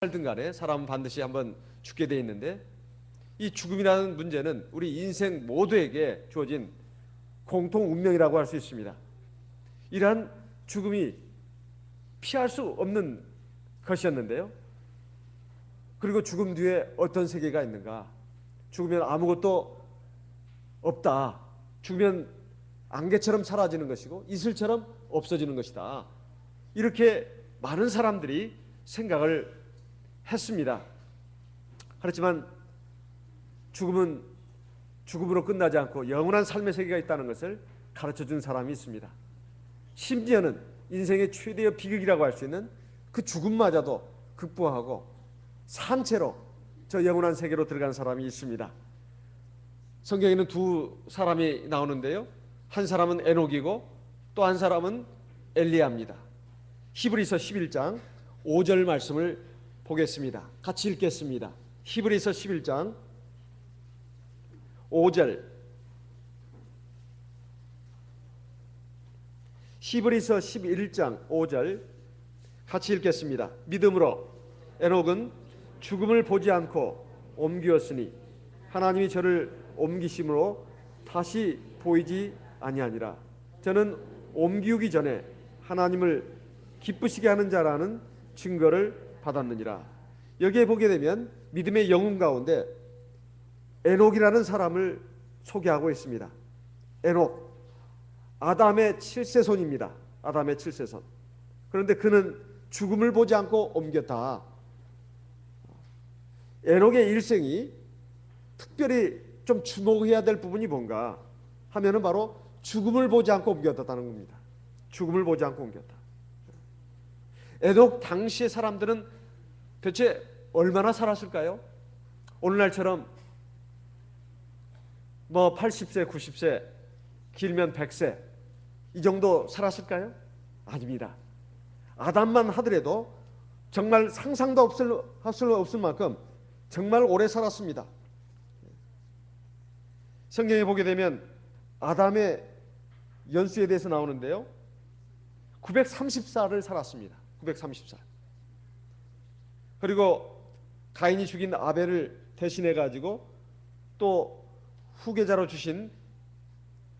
살든 간에 사람은 반드시 한번 죽게 돼 있는데, 이 죽음이라는 문제는 우리 인생 모두에게 주어진 공통 운명이라고 할 수 있습니다. 이러한 죽음이 피할 수 없는 것이었는데요. 그리고 죽음 뒤에 어떤 세계가 있는가? 죽으면 아무것도 없다. 죽으면 안개처럼 사라지는 것이고 이슬처럼 없어지는 것이다. 이렇게 많은 사람들이 생각을 했습니다. 그렇지만 죽음은 죽음으로 끝나지 않고 영원한 삶의 세계가 있다는 것을 가르쳐준 사람이 있습니다. 심지어는 인생의 최대의 비극이라고 할 수 있는 그 죽음마저도 극복하고 산채로 저 영원한 세계로 들어간 사람이 있습니다. 성경에는 두 사람이 나오는데요, 한 사람은 에녹이고 또 한 사람은 엘리야입니다. 히브리서 11장 5절 말씀을 보겠습니다. 같이 읽겠습니다. 히브리서 11장 5절. 히브리서 11장 5절 같이 읽겠습니다. 믿음으로 에녹은 죽음을 보지 않고 옮기었으니 하나님이 저를 옮기심으로 다시 보이지 아니하니라. 저는 옮기우기 전에 하나님을 기쁘시게 하는 자라는 증거를 받았느니라. 여기에 보게 되면 믿음의 영웅 가운데 에녹이라는 사람을 소개하고 있습니다. 에녹, 아담의 7세손입니다. 아담의 7세손. 그런데 그는 죽음을 보지 않고 옮겼다. 에녹의 일생이 특별히 좀 주목해야 될 부분이 뭔가 하면은 바로 죽음을 보지 않고 옮겼다는 겁니다. 죽음을 보지 않고 옮겼다. 에녹 당시의 사람들은 대체 얼마나 살았을까요? 오늘날처럼 뭐 80세, 90세, 길면 100세 이 정도 살았을까요? 아닙니다. 아담만 하더라도 정말 상상도 없을 만큼 정말 오래 살았습니다. 성경에 보게 되면 아담의 연수에 대해서 나오는데요, 930살을 살았습니다. 930살. 그리고 가인이 죽인 아벨을 대신해 가지고 또 후계자로 주신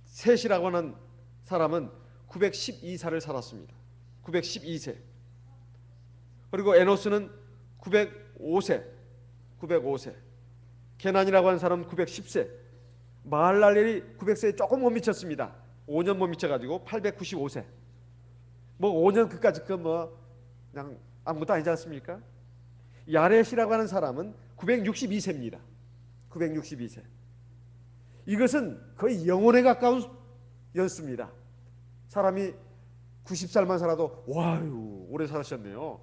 셋이라고 하는 사람은 912살을 살았습니다. 912세. 그리고 에노스는 905세. 905세. 게난이라고 하는 사람은 910세. 마할랄엘이 900세에 조금 못 미쳤습니다. 5년 못 미쳐가지고 895세. 뭐 5년 그까짓 거 뭐 그냥 아무것도 아니지 않습니까? 야렛이라고 하는 사람은 962세입니다. 962세. 이것은 거의 영혼에 가까운 연수입니다. 사람이 90살만 살아도 와유 오래 사셨네요.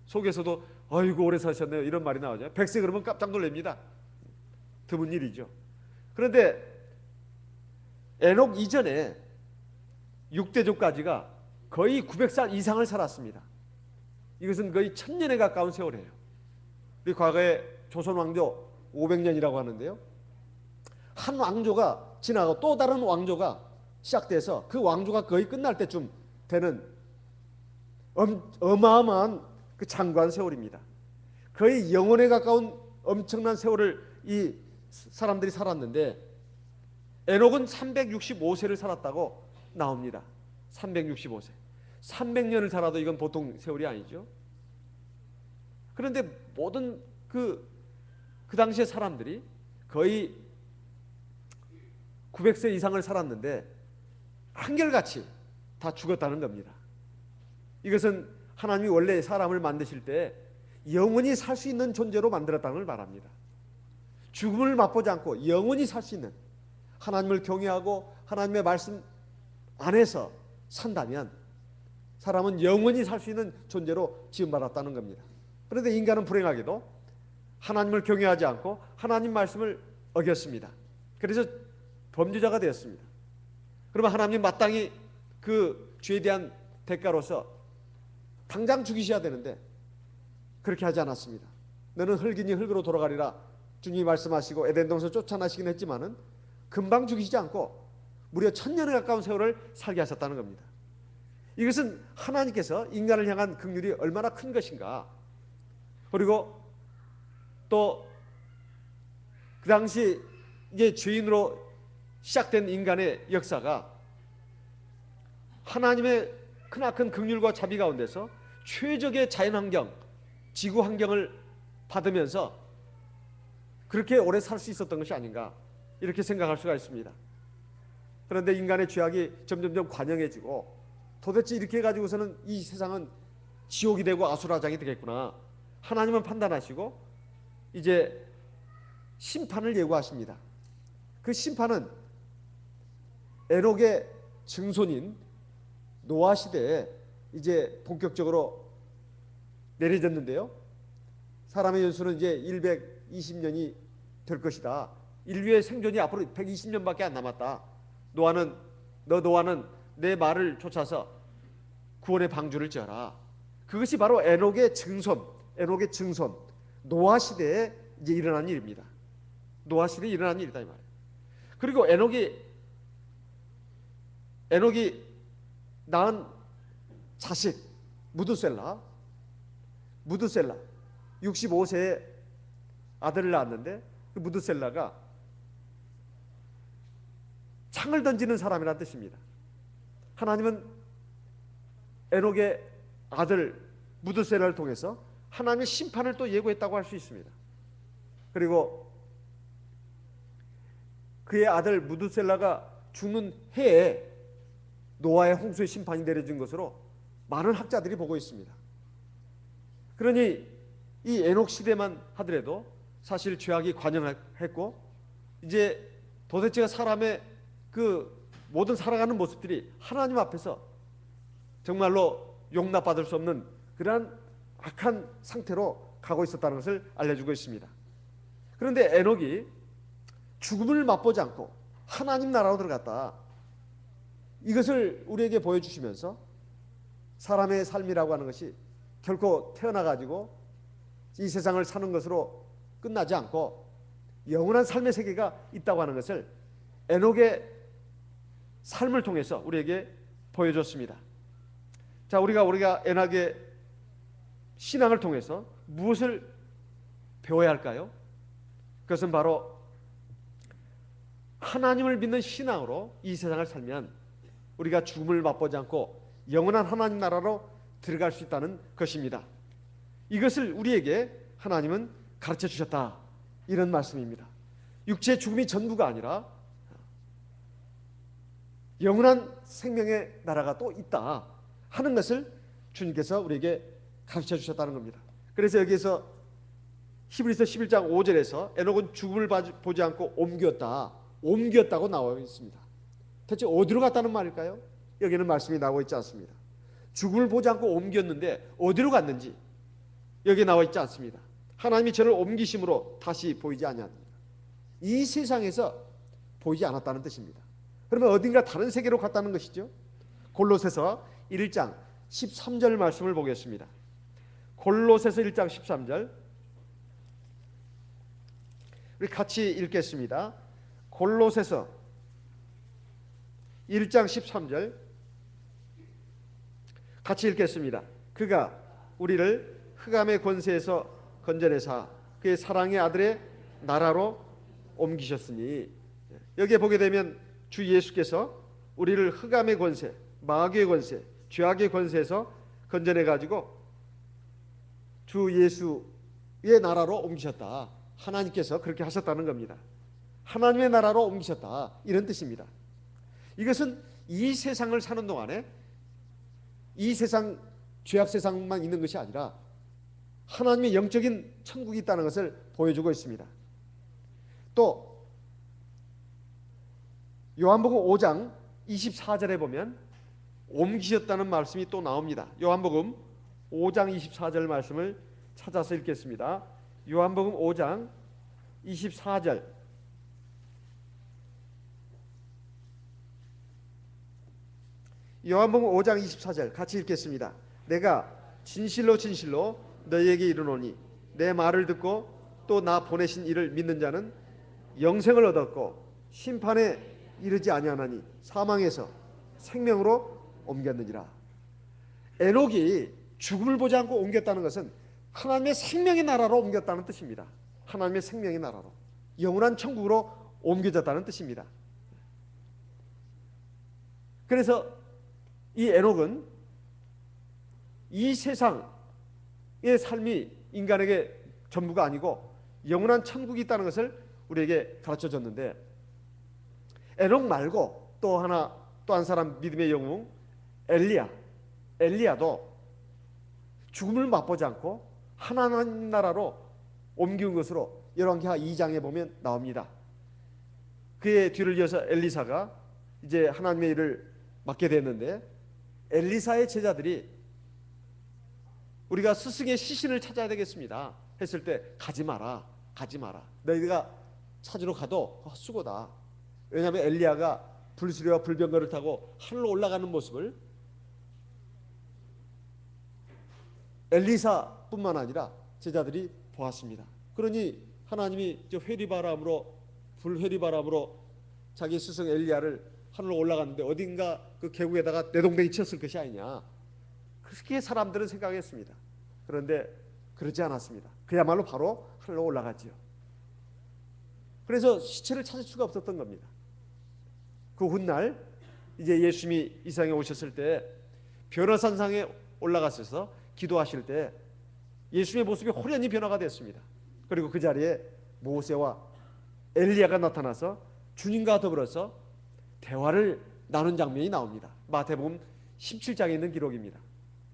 속에서도 아이고 오래 사셨네요 이런 말이 나오죠. 100세 그러면 깜짝 놀랍니다. 드문 일이죠. 그런데 에녹 이전에 6대조까지가 거의 900살 이상을 살았습니다. 이것은 거의 1000년에 가까운 세월이에요. 우리 과거에 조선 왕조 500년이라고 하는데요, 한 왕조가 지나고 또 다른 왕조가 시작돼서 그 왕조가 거의 끝날 때쯤 되는 어마어마한 그 장관 세월입니다. 거의 영원에 가까운 엄청난 세월을 이 사람들이 살았는데 에녹은 365세를 살았다고 나옵니다. 365세. 300년을 살아도 이건 보통 세월이 아니죠. 그런데 모든 그 당시의 사람들이 거의 900세 이상을 살았는데 한결같이 다 죽었다는 겁니다. 이것은 하나님이 원래 사람을 만드실 때 영원히 살 수 있는 존재로 만들었다는 걸 말합니다. 죽음을 맛보지 않고 영원히 살 수 있는, 하나님을 경외하고 하나님의 말씀 안에서 산다면 사람은 영원히 살 수 있는 존재로 지음받았다는 겁니다. 그런데 인간은 불행하게도 하나님을 경외하지 않고 하나님 말씀을 어겼습니다. 그래서 범죄자가 되었습니다. 그러면 하나님 마땅히 그 죄에 대한 대가로서 당장 죽이셔야 되는데 그렇게 하지 않았습니다. 너는 흙이니 흙으로 돌아가리라 주님이 말씀하시고 에덴 동산 쫓아나시긴 했지만은 금방 죽이시지 않고 무려 1000년에 가까운 세월을 살게 하셨다는 겁니다. 이것은 하나님께서 인간을 향한 긍휼이 얼마나 큰 것인가. 그리고 또 그 당시 이제 죄인으로 시작된 인간의 역사가 하나님의 크나큰 긍휼과 자비 가운데서 최적의 자연환경, 지구 환경을 받으면서 그렇게 오래 살 수 있었던 것이 아닌가, 이렇게 생각할 수가 있습니다. 그런데 인간의 죄악이 점점점 관영해지고 도대체 이렇게 해가지고서는 이 세상은 지옥이 되고 아수라장이 되겠구나, 하나님은 판단하시고 이제 심판을 예고하십니다. 그 심판은 에녹의 증손인 노아 시대에 이제 본격적으로 내려졌는데요. 사람의 연수는 이제 120년이 될 것이다. 인류의 생존이 앞으로 120년밖에 안 남았다. 노아는 내 말을 쫓아서 구원의 방주를 지어라. 그것이 바로 에녹의 증손 노아 시대에 이제 일어난 일입니다. 노아 시대에 일어난 일이다 이 말이에요. 그리고 에녹이 낳은 자식 무드셀라 65세에 아들을 낳았는데, 그 무드셀라가 창을 던지는 사람이라는 뜻입니다. 하나님은 에녹의 아들 무드셀라를 통해서 하나님의 심판을 또 예고했다고 할 수 있습니다. 그리고 그의 아들 무드셀라가 죽는 해에 노아의 홍수의 심판이 내려진 것으로 많은 학자들이 보고 있습니다. 그러니 이 에녹 시대만 하더라도 사실 죄악이 관영했고 이제 도대체가 사람의 그 모든 살아가는 모습들이 하나님 앞에서 정말로 용납받을 수 없는 그러한 악한 상태로 가고 있었다는 것을 알려주고 있습니다. 그런데 에녹이 죽음을 맛보지 않고 하나님 나라로 들어갔다, 이것을 우리에게 보여주시면서 사람의 삶이라고 하는 것이 결코 태어나가지고 이 세상을 사는 것으로 끝나지 않고 영원한 삶의 세계가 있다고 하는 것을 에녹의 삶을 통해서 우리에게 보여줬습니다. 자, 우리가 에녹의 신앙을 통해서 무엇을 배워야 할까요? 그것은 바로 하나님을 믿는 신앙으로 이 세상을 살면 우리가 죽음을 맛보지 않고 영원한 하나님 나라로 들어갈 수 있다는 것입니다. 이것을 우리에게 하나님은 가르쳐 주셨다, 이런 말씀입니다. 육체의 죽음이 전부가 아니라 영원한 생명의 나라가 또 있다 하는 것을 주님께서 우리에게 가르쳐 주셨다는 겁니다. 그래서 여기에서 히브리서 11장 5절에서 에녹은 죽음을 보지 않고 옮겼다고 나와 있습니다. 대체 어디로 갔다는 말일까요? 여기는 말씀이 나와 있지 않습니다. 죽음을 보지 않고 옮겼는데 어디로 갔는지 여기에 나와 있지 않습니다. 하나님이 저를 옮기심으로 다시 보이지 아니하니라. 이 세상에서 보이지 않았다는 뜻입니다. 그러면 어딘가 다른 세계로 갔다는 것이죠. 골로새서 1장 13절 말씀을 보겠습니다. 골로새서 1장 13절 우리 같이 읽겠습니다. 골로새서 1장 13절 같이 읽겠습니다. 그가 우리를 흑암의 권세에서 건져내사 그의 사랑의 아들의 나라로 옮기셨으니, 여기에 보게 되면 주 예수께서 우리를 흑암의 권세, 마귀의 권세, 죄악의 권세에서 건져내 가지고 주 예수의 나라로 옮기셨다. 하나님께서 그렇게 하셨다는 겁니다. 하나님의 나라로 옮기셨다, 이런 뜻입니다. 이것은 이 세상을 사는 동안에 이 세상, 죄악 세상만 있는 것이 아니라 하나님의 영적인 천국이 있다는 것을 보여주고 있습니다. 또 요한복음 5장 24절에 보면 옮기셨다는 말씀이 또 나옵니다. 요한복음 5장 24절 말씀을 찾아서 읽겠습니다. 요한복음 5장 24절 요한복음 5장 24절 같이 읽겠습니다. 내가 진실로 진실로 너희에게 이르노니 내 말을 듣고 또 나 보내신 이를 믿는 자는 영생을 얻었고 심판에 이르지 아니하나니 사망에서 생명으로 옮겼느니라. 에녹이 죽음을 보지 않고 옮겼다는 것은 하나님의 생명의 나라로 옮겼다는 뜻입니다. 하나님의 생명의 나라로, 영원한 천국으로 옮겨졌다는 뜻입니다. 그래서 이 에녹은 이 세상의 삶이 인간에게 전부가 아니고 영원한 천국이 있다는 것을 우리에게 가르쳐 줬는데, 에녹 말고 또 한 사람 믿음의 영웅 엘리야도 죽음을 맛보지 않고 하나님 나라로 옮긴 것으로 열왕기하 2장에 보면 나옵니다. 그의 뒤를 이어서 엘리사가 이제 하나님의 일을 맡게 됐는데, 엘리사의 제자들이 우리가 스승의 시신을 찾아야 되겠습니다 했을 때, 가지 마라. 너희가 찾으러 가도 헛수고다. 왜냐하면 엘리야가 불수레와 불병거를 타고 하늘로 올라가는 모습을 엘리사뿐만 아니라 제자들이 보았습니다. 그러니 하나님이 불회리바람으로 자기 스승 엘리야를 하늘로 올라갔는데 어딘가 그 계곡에다가 내동댕이 쳤을 것이 아니냐, 그렇게 사람들은 생각했습니다. 그런데 그러지 않았습니다. 그야말로 바로 하늘로 올라갔지요. 그래서 시체를 찾을 수가 없었던 겁니다. 그 훗날 이제 예수님이 이 세상에 오셨을 때 변화산상에 올라가셔서 기도하실 때 예수님의 모습이 호련히 변화가 됐습니다. 그리고 그 자리에 모세와 엘리야가 나타나서 주님과 더불어서 대화를 나눈 장면이 나옵니다. 마태복음 17장에 있는 기록입니다.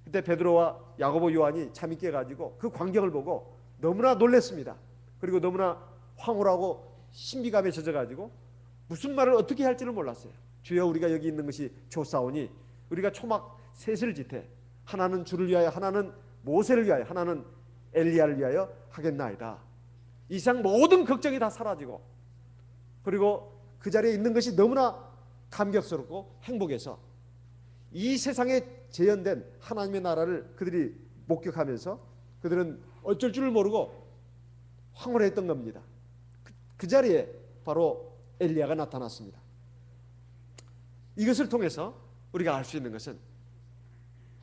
그때 베드로와 야고보, 요한이 잠이 깨가지고 그 광경을 보고 너무나 놀랐습니다. 그리고 너무나 황홀하고 신비감에 젖어가지고 무슨 말을 어떻게 할지를 몰랐어요. 주여, 우리가 여기 있는 것이 좋사오니 우리가 초막 셋을 짓되 하나는 주를 위하여, 하나는 모세를 위하여, 하나는 엘리야를 위하여 하겠나이다. 이상 모든 걱정이 다 사라지고, 그리고 그 자리에 있는 것이 너무나 감격스럽고 행복해서 이 세상에 재현된 하나님의 나라를 그들이 목격하면서 그들은 어쩔 줄을 모르고 황홀했던 겁니다. 그 자리에 바로 엘리야가 나타났습니다. 이것을 통해서 우리가 알 수 있는 것은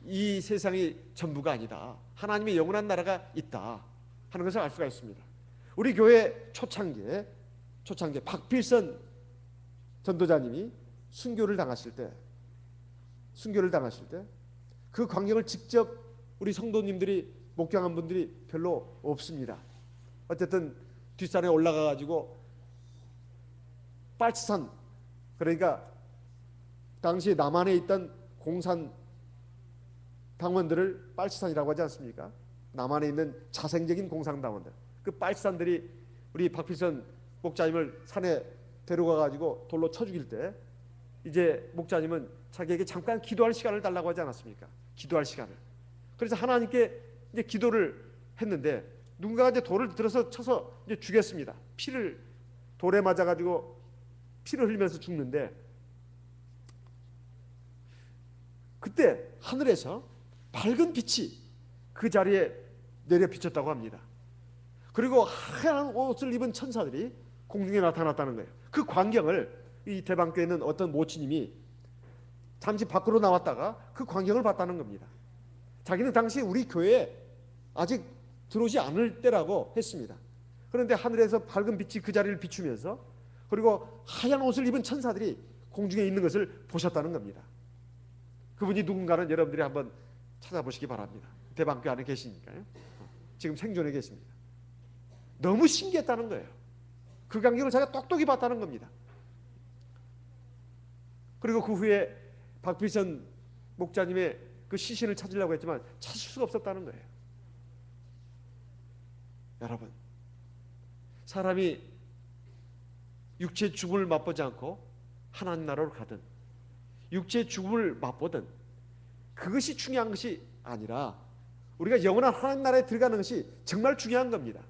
이 세상이 전부가 아니다, 하나님의 영원한 나라가 있다 하는 것을 알 수가 있습니다. 우리 교회 초창기에 박필선 전도자님이 순교를 당하실 때 그 광경을 직접 우리 성도님들이 목격한 분들이 별로 없습니다. 어쨌든 뒷산에 올라가 가지고 빨치산, 그러니까 당시 남한에 있던 공산 당원들을 빨치산이라고 하지 않습니까? 남한에 있는 자생적인 공산당원들, 그 빨치산들이 우리 박필선 목자님을 산에 데려가 가지고 돌로 쳐 죽일 때 이제 목자님은 자기에게 잠깐 기도할 시간을 달라고 하지 않았습니까? 기도할 시간을. 그래서 하나님께 이제 기도를 했는데 누군가가 이제 돌을 들어서 쳐서 이제 죽였습니다. 돌에 맞아 가지고 피를 흘리면서 죽는데, 그때 하늘에서 밝은 빛이 그 자리에 내려 비쳤다고 합니다. 그리고 하얀 옷을 입은 천사들이 공중에 나타났다는 거예요. 그 광경을 이 대방교에 있는 어떤 모치님이 잠시 밖으로 나왔다가 그 광경을 봤다는 겁니다. 자기는 당시 우리 교회에 아직 들어오지 않을 때라고 했습니다. 그런데 하늘에서 밝은 빛이 그 자리를 비추면서, 그리고 하얀 옷을 입은 천사들이 공중에 있는 것을 보셨다는 겁니다. 그분이 누군가는 여러분들이 한번 찾아보시기 바랍니다. 대방교 안에 계시니까요. 지금 생존해 계십니다. 너무 신기했다는 거예요. 그 광경을 자기가 똑똑히 봤다는 겁니다. 그리고 그 후에 박필선 목자님의 그 시신을 찾으려고 했지만 찾을 수가 없었다는 거예요. 여러분, 사람이 육체의 죽음을 맛보지 않고 하나님 나라로 가든 육체의 죽음을 맛보든 그것이 중요한 것이 아니라 우리가 영원한 하나님 나라에 들어가는 것이 정말 중요한 겁니다.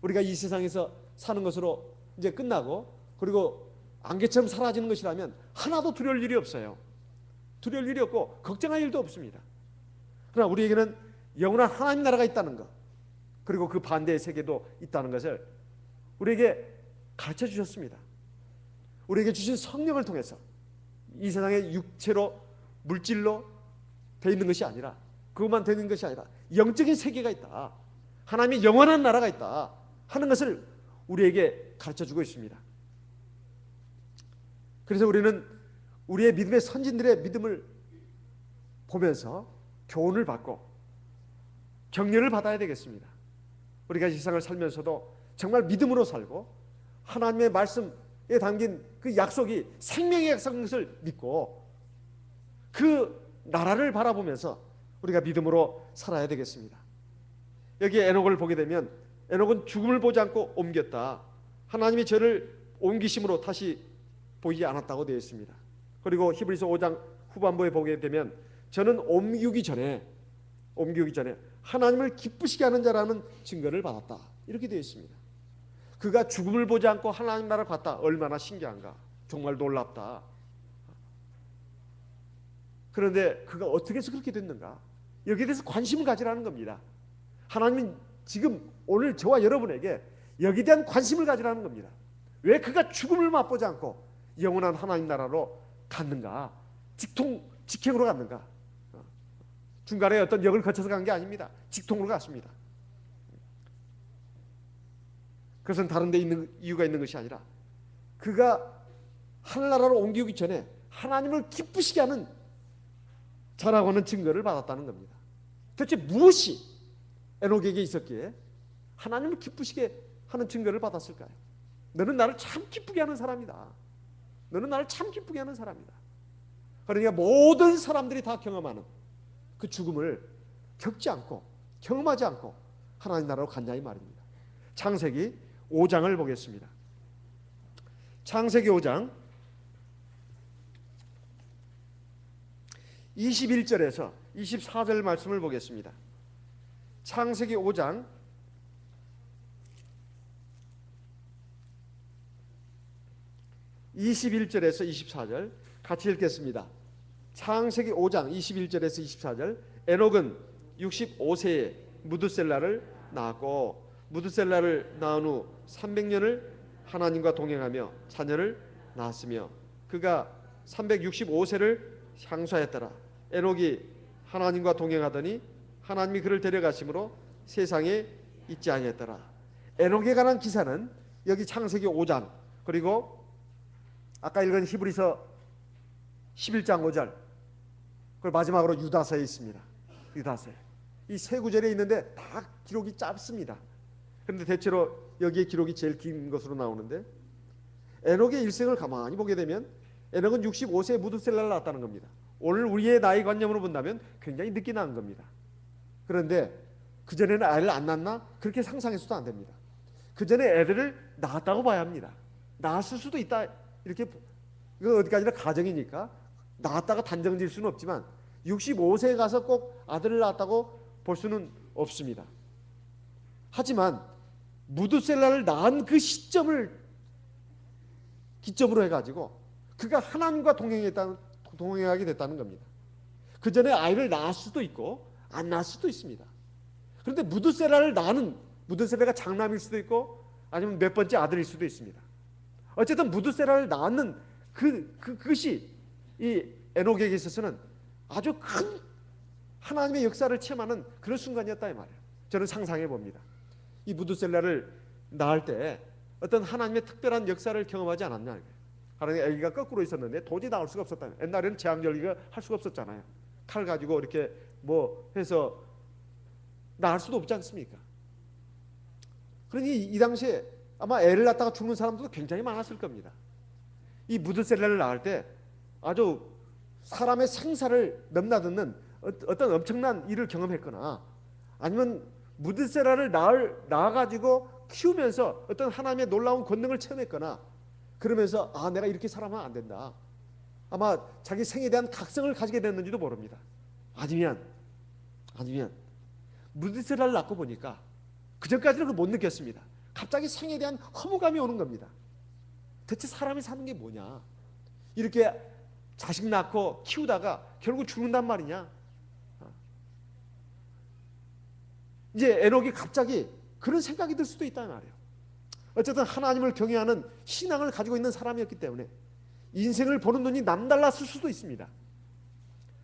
우리가 이 세상에서 사는 것으로 이제 끝나고, 그리고 안개처럼 사라지는 것이라면 하나도 두려울 일이 없어요. 두려울 일이 없고 걱정할 일도 없습니다. 그러나 우리에게는 영원한 하나님 나라가 있다는 것, 그리고 그 반대의 세계도 있다는 것을 우리에게 가르쳐 주셨습니다. 우리에게 주신 성령을 통해서 이 세상의 육체로 물질로 되어 있는 것이 아니라 그것만 되는 것이 아니라 영적인 세계가 있다, 하나님의 영원한 나라가 있다 하는 것을 우리에게 가르쳐주고 있습니다. 그래서 우리는 우리의 믿음의 선진들의 믿음을 보면서 교훈을 받고 격려를 받아야 되겠습니다. 우리가 이 세상을 살면서도 정말 믿음으로 살고 하나님의 말씀에 담긴 그 약속이 생명의 약속인 것을 믿고 그 나라를 바라보면서 우리가 믿음으로 살아야 되겠습니다. 여기 에녹을 보게 되면 에녹은 죽음을 보지 않고 옮겼다, 하나님이 저를 옮기심으로 다시 보이지 않았다고 되어 있습니다. 그리고 히브리서 5장 후반부에 보게 되면 저는 옮기기 전에 하나님을 기쁘시게 하는 자라는 증거를 받았다, 이렇게 되어 있습니다. 그가 죽음을 보지 않고 하나님 나라를 봤다. 얼마나 신기한가, 정말 놀랍다. 그런데 그가 어떻게 해서 그렇게 됐는가, 여기에 대해서 관심을 가지라는 겁니다. 하나님은 지금 오늘 저와 여러분에게 여기에 대한 관심을 가지라는 겁니다. 왜 그가 죽음을 맛보지 않고 영원한 하나님 나라로 갔는가, 직행으로 갔는가. 중간에 어떤 역을 거쳐서 간 게 아닙니다. 직통으로 갔습니다. 그것은 다른 데 있는 이유가 있는 것이 아니라 그가 하늘나라로 옮기기 전에 하나님을 기쁘시게 하는 자라고 하는 증거를 받았다는 겁니다. 도대체 무엇이 에녹에게 있었기에 하나님을 기쁘시게 하는 증거를 받았을까요? 너는 나를 참 기쁘게 하는 사람이다. 너는 나를 참 기쁘게 하는 사람이다. 그러니까 모든 사람들이 다 경험하는 그 죽음을 겪지 않고 경험하지 않고 하나님 나라로 갔냐 이 말입니다. 창세기 5장을 보겠습니다. 창세기 5장 21절에서 24절 말씀을 보겠습니다. 창세기 5장 21절에서 24절 같이 읽겠습니다. 창세기 5장 21절에서 24절. 에녹은 65세에 무드셀라를 낳았고 무드셀라를 낳은 후 300년을 하나님과 동행하며 자녀를 낳았으며 그가 365세를 향수하였더라. 에녹이 하나님과 동행하더니 하나님이 그를 데려가심으로 세상에 있지 아니했더라. 에녹에 관한 기사는 여기 창세기 5장 그리고 아까 읽은 히브리서 11장 5절 그리고 마지막으로 유다서에 있습니다. 유다서 이 세 구절에 있는데 다 기록이 짧습니다. 그런데 대체로 여기에 기록이 제일 긴 것으로 나오는데 에녹의 일생을 가만히 보게 되면 에녹은 65세에 무드셀라를 낳았다는 겁니다. 오늘 우리의 나이 관념으로 본다면 굉장히 늦게 낳은 겁니다. 그런데 그전에는 아이를 안 낳았나? 그렇게 상상해서도 안 됩니다. 그전에 애들을 낳았다고 봐야 합니다. 낳았을 수도 있다. 이렇게 이거 어디까지나 가정이니까 낳았다가 단정 지을 수는 없지만 65세에 가서 꼭 아들을 낳았다고 볼 수는 없습니다. 하지만 무드셀라를 낳은 그 시점을 기점으로 해가지고 그가 하나님과 동행하게 됐다는 겁니다. 그 전에 아이를 낳을 수도 있고 안 낳을 수도 있습니다. 그런데 무드셀라를 낳는 무드셀라가 장남일 수도 있고 아니면 몇 번째 아들일 수도 있습니다. 어쨌든 무드셀라를 낳는 그것이 이 에녹에게 있어서는 아주 큰 하나님의 역사를 체험하는 그런 순간이었다 이 말이에요. 저는 상상해 봅니다. 이 무드셀라를 낳을 때 어떤 하나님의 특별한 역사를 경험하지 않았냐. 하나님 아기가 거꾸로 있었는데 도저히 나올 수가 없었다. 옛날에는 제왕절개가 할 수가 없었잖아요. 칼 가지고 이렇게 뭐 해서 낳을 수도 없지 않습니까? 그러니 이 당시에 아마 애를 낳다가 죽는 사람들도 굉장히 많았을 겁니다. 이 무드셀라를 낳을 때 아주 사람의 생사를 넘나드는 어떤 엄청난 일을 경험했거나 아니면 무드셀라를 낳아가지고 키우면서 어떤 하나님의 놀라운 권능을 체험했거나 그러면서 아 내가 이렇게 살아면 안 된다. 아마 자기 생에 대한 각성을 가지게 됐는지도 모릅니다. 아니면 무드셀라를 낳고 보니까 그전까지는 그걸 못 느꼈습니다. 갑자기 생에 대한 허무감이 오는 겁니다. 대체 사람이 사는 게 뭐냐? 이렇게 자식 낳고 키우다가 결국 죽는단 말이냐? 이제 에녹이 갑자기 그런 생각이 들 수도 있다는 말이에요. 어쨌든 하나님을 경외하는 신앙을 가지고 있는 사람이었기 때문에 인생을 보는 눈이 남달랐을 수도 있습니다.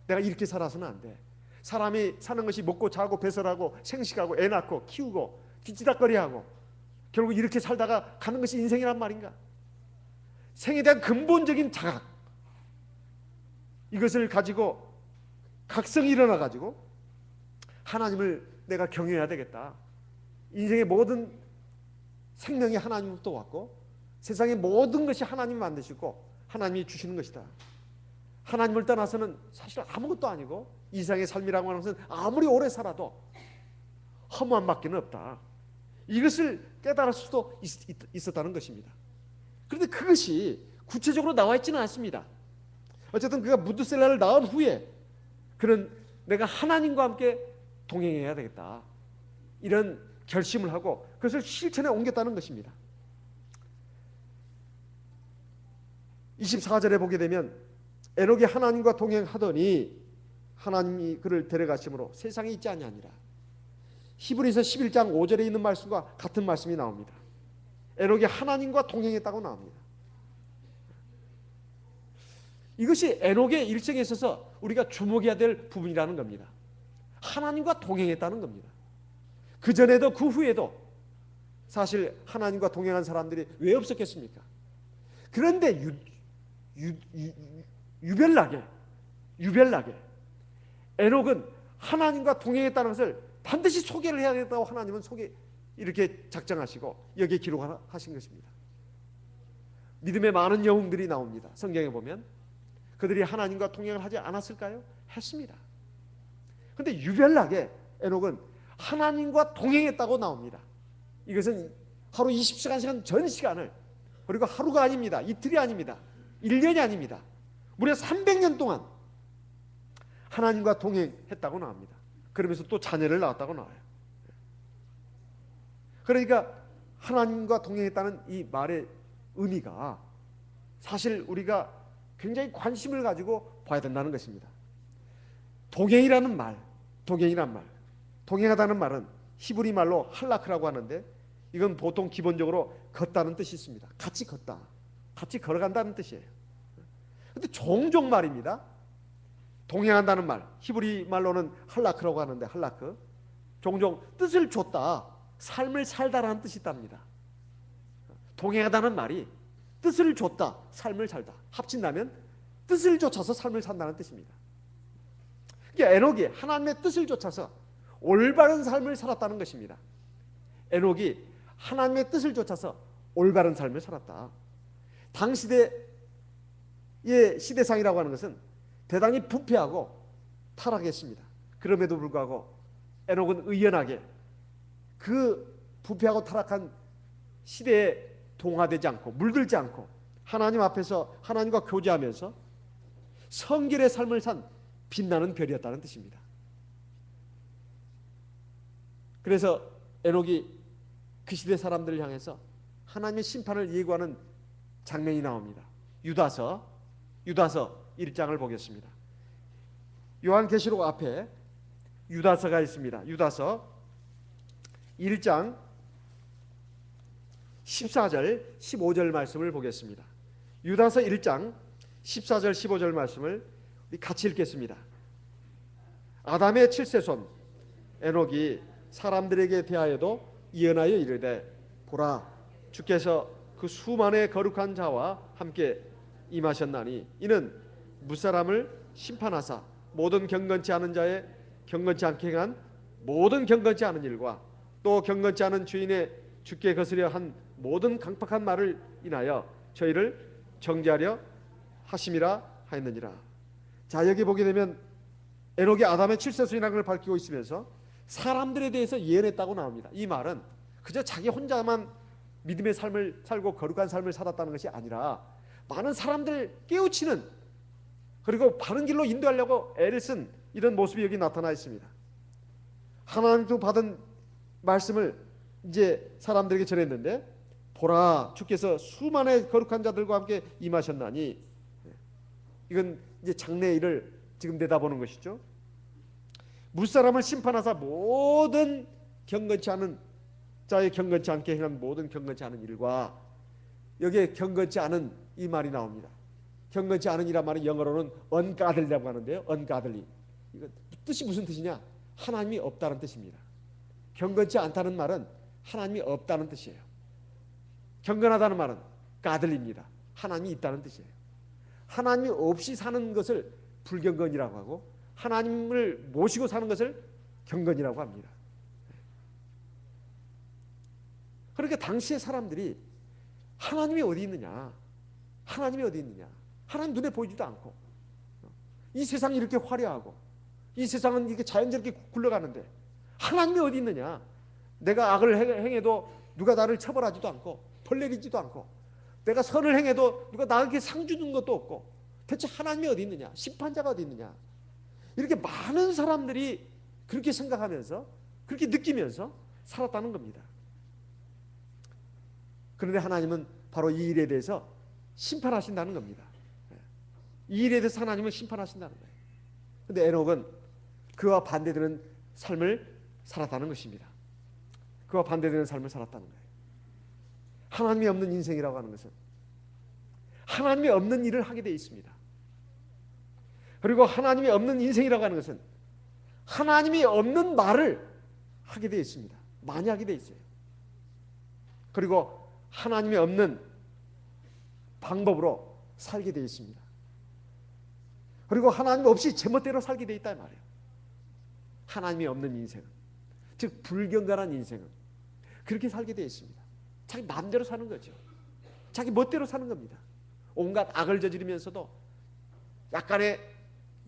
내가 이렇게 살아서는 안 돼. 사람이 사는 것이 먹고 자고 배설하고 생식하고 애 낳고 키우고 뒤치다거리하고 결국 이렇게 살다가 가는 것이 인생이란 말인가? 생에 대한 근본적인 자각, 이것을 가지고 각성이 일어나 가지고 하나님을 내가 경외해야 되겠다. 인생의 모든 생명이 하나님으로부터 왔고 세상의 모든 것이 하나님이 만드시고 하나님이 주시는 것이다. 하나님을 떠나서는 사실 아무것도 아니고 이 세상의 삶이라고 하는 것은 아무리 오래 살아도 허무한 밖에는 없다. 이것을 깨달을 수도 있었다는 것입니다. 그런데 그것이 구체적으로 나와 있지는 않습니다. 어쨌든 그가 무드셀라를 낳은 후에 그는 내가 하나님과 함께 동행해야 되겠다, 이런 결심을 하고 그것을 실천에 옮겼다는 것입니다. 24절에 보게 되면 에녹이 하나님과 동행하더니 하나님이 그를 데려가심으로 세상에 있지 아니하니라. 히브리서 11장 5절에 있는 말씀과 같은 말씀이 나옵니다. 에녹이 하나님과 동행했다고 나옵니다. 이것이 에녹의 일생에 있어서 우리가 주목해야 될 부분이라는 겁니다. 하나님과 동행했다는 겁니다. 그 전에도 그 후에도 사실 하나님과 동행한 사람들이 왜 없었겠습니까? 그런데 유별나게 에녹은 하나님과 동행했다는 것을 반드시 소개를 해야 되겠다고 하나님은 이렇게 작정하시고 여기에 기록하신 것입니다. 믿음의 많은 영웅들이 나옵니다. 성경에 보면 그들이 하나님과 동행을 하지 않았을까요? 했습니다. 그런데 유별나게 에녹은 하나님과 동행했다고 나옵니다. 이것은 하루 20시간 전 시간을, 그리고 하루가 아닙니다. 이틀이 아닙니다. 1년이 아닙니다. 무려 300년 동안 하나님과 동행했다고 나옵니다. 그러면서 또 자녀를 낳았다고 나와요. 그러니까 하나님과 동행했다는 이 말의 의미가 사실 우리가 굉장히 관심을 가지고 봐야 된다는 것입니다. 동행이라는 말, 동행하다는 말은 히브리 말로 할라크라고 하는데 이건 보통 기본적으로 걷다는 뜻이 있습니다. 같이 걷다, 같이 걸어간다는 뜻이에요. 그런데 종종 말입니다. 동행한다는 말, 히브리 말로는 할라크라고 하는데 할라크, 종종 뜻을 줬다, 삶을 살다라는 뜻이 있답니다. 동행하다는 말이 뜻을 줬다, 삶을 살다 합친다면 뜻을 좇아서 삶을 산다는 뜻입니다. 그러니까 에녹이 하나님의 뜻을 좇아서 올바른 삶을 살았다는 것입니다. 에녹이 하나님의 뜻을 좇아서 올바른 삶을 살았다. 당시대의 시대상이라고 하는 것은 대단히 부패하고 타락했습니다. 그럼에도 불구하고 에녹은 의연하게 그 부패하고 타락한 시대에 동화되지 않고 물들지 않고 하나님 앞에서 하나님과 교제하면서 성결의 삶을 산 빛나는 별이었다는 뜻입니다. 그래서 에녹이 그 시대 사람들을 향해서 하나님의 심판을 예고하는 장면이 나옵니다. 유다서 1장을 보겠습니다. 요한계시록 앞에 유다서가 있습니다. 유다서 1장 14절 15절 말씀을 보겠습니다. 유다서 1장 14절 15절 말씀을 같이 읽겠습니다. 아담의 7세손 에녹이 사람들에게 대하여도 예언하여 이르되 보라 주께서 그 수만의 거룩한 자와 함께 임하셨나니 이는 무사람을 심판하사 모든 경건치 않은 자의 경건치 않게 행한 모든 경건치 않은 일과 또 경건치 않은 주인의 주께 거스려 한 모든 강팍한 말을 인하여 저희를 정죄하려 하심이라 하였느니라. 자, 여기 보게 되면 에녹이 아담의 7세손이라는 걸 밝히고 있으면서 사람들에 대해서 예언했다고 나옵니다. 이 말은 그저 자기 혼자만 믿음의 삶을 살고 거룩한 삶을 살았다는 것이 아니라 많은 사람들 깨우치는, 그리고 바른 길로 인도하려고 애를 쓴 이런 모습이 여기 나타나 있습니다. 하나님도 받은 말씀을 이제 사람들에게 전했는데 보라 주께서 수만의 거룩한 자들과 함께 임하셨나니, 이건 이제 장래의 일을 지금 내다보는 것이죠. 무사람을 심판하사 모든 경건치 않은 자의 경건치 않게 행한 모든 경건치 않은 일과, 여기에 경건치 않은 이 말이 나옵니다. 경건치 않은 이란 말은 영어로는 ungodly라고 하는데요. ungodly, 이거 뜻이 무슨 뜻이냐? 하나님이 없다는 뜻입니다. 경건치 않다는 말은 하나님이 없다는 뜻이에요. 경건하다는 말은 가들입니다. 하나님이 있다는 뜻이에요. 하나님이 없이 사는 것을 불경건이라고 하고 하나님을 모시고 사는 것을 경건이라고 합니다. 그러니까 당시의 사람들이 하나님이 어디 있느냐? 하나님이 어디 있느냐? 하나님 눈에 보이지도 않고 이 세상이 이렇게 화려하고 이 세상은 이렇게 자연스럽게 굴러가는데 하나님이 어디 있느냐? 내가 악을 행해도 누가 나를 처벌하지도 않고 벌 내리지도 않고 내가 선을 행해도 누가 나에게 상 주는 것도 없고 대체 하나님이 어디 있느냐? 심판자가 어디 있느냐? 이렇게 많은 사람들이 그렇게 생각하면서 그렇게 느끼면서 살았다는 겁니다. 그런데 하나님은 바로 이 일에 대해서 심판하신다는 겁니다. 이 일에 대해서 하나님은 심판하신다는 거예요. 그런데 에녹은 그와 반대되는 삶을 살았다는 것입니다. 그와 반대되는 삶을 살았다는 거예요. 하나님이 없는 인생이라고 하는 것은 하나님이 없는 일을 하게 되어 있습니다. 그리고 하나님이 없는 인생이라고 하는 것은 하나님이 없는 말을 하게 되어 있습니다. 많이 하게 되어 있어요. 그리고 하나님이 없는 방법으로 살게 되어 있습니다. 그리고 하나님 없이 제멋대로 살게 되어 있다 말이에요. 하나님이 없는 인생은, 즉 불경건한 인생은 그렇게 살게 되어 있습니다. 자기 마음대로 사는 거죠. 자기 멋대로 사는 겁니다. 온갖 악을 저지르면서도 약간의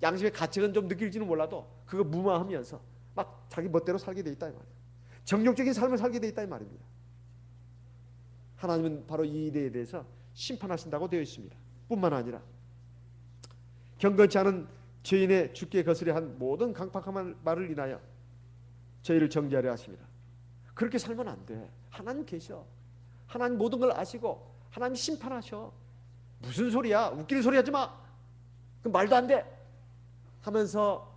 양심의 가책은 좀 느낄지는 몰라도 그거 무마하면서 막 자기 멋대로 살게 돼 있다 이 말이에요. 정욕적인 삶을 살게 돼 있다 이 말입니다. 하나님은 바로 이 일에 대해서 심판하신다고 되어 있습니다. 뿐만 아니라 경건치 않은 죄인의 죽게 거스려 한 모든 강팍한 말을 인하여 저희를 정죄하려 하십니다. 그렇게 살면 안 돼. 하나님 계셔. 하나님 모든 걸 아시고 하나님 심판하셔. 무슨 소리야? 웃기는 소리 하지 마. 그 말도 안 돼. 하면서